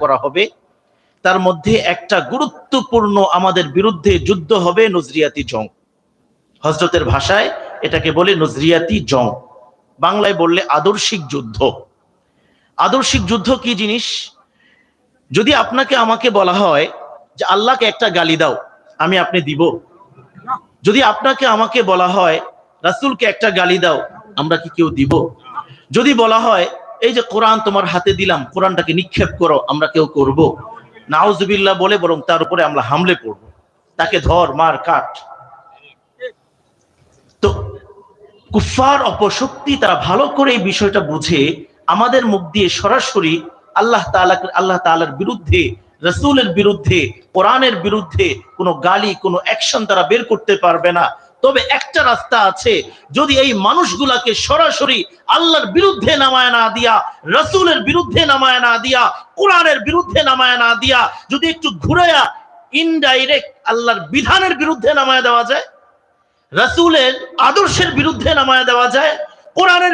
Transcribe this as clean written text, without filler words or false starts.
করা হবে, তার মধ্যে একটা গুরুত্বপূর্ণ আমাদের বিরুদ্ধে যুদ্ধ হবে নজরিয়াতি জং। হযরতের ভাষায় এটাকে বলে নজরিয়াতি জং, বাংলায় বললে আদর্শিক যুদ্ধ। আদর্শিক যুদ্ধ কি জিনিস? যদি আপনাকে আমাকে বলা হয় যে আল্লাহকে একটা গালি দাও, আমি আপনি দিব? যদি আপনাকে আমাকে বলা হয় রাসূলকে একটা গালি দাও, আমরা কি কেউ দিব? যদি বলা হয় এই যে কোরআন তোমার হাতে দিলাম, কোরআনটাকে নিক্ষেপ করো, আমরা কেউ করব? নাউজুবিল্লাহ বলে বরং তার উপরে আমরা হামলে পড়ব, তাকে ধর, মার, কাট। তো কুফার অপশক্তি তারা ভালো করে এই বিষয়টা বুঝে আমাদের মুখ দিয়ে সরাসরি আল্লাহ তাআলার বিরুদ্ধে, রাসূলের বিরুদ্ধে, কোরআনের বিরুদ্ধে কোনো গালি, কোনো অ্যাকশন তারা বের করতে পারবে না। তবে একটা রাস্তা আছে, যদি এই মানুষগুলাকে সরাসরি আল্লাহর বিরুদ্ধে নামায় না দিয়া, রাসূলের বিরুদ্ধে নামায় না দিয়া, কোরআনের বিরুদ্ধে নামায় না দিয়া, যদি একটু ঘুরাইয়া ইনডাইরেক্ট আল্লাহর বিধানের বিরুদ্ধে নামায় দেওয়া যায়, রাসূলের আদর্শের বিরুদ্ধে নামায় দেওয়া যায়, কোরআনের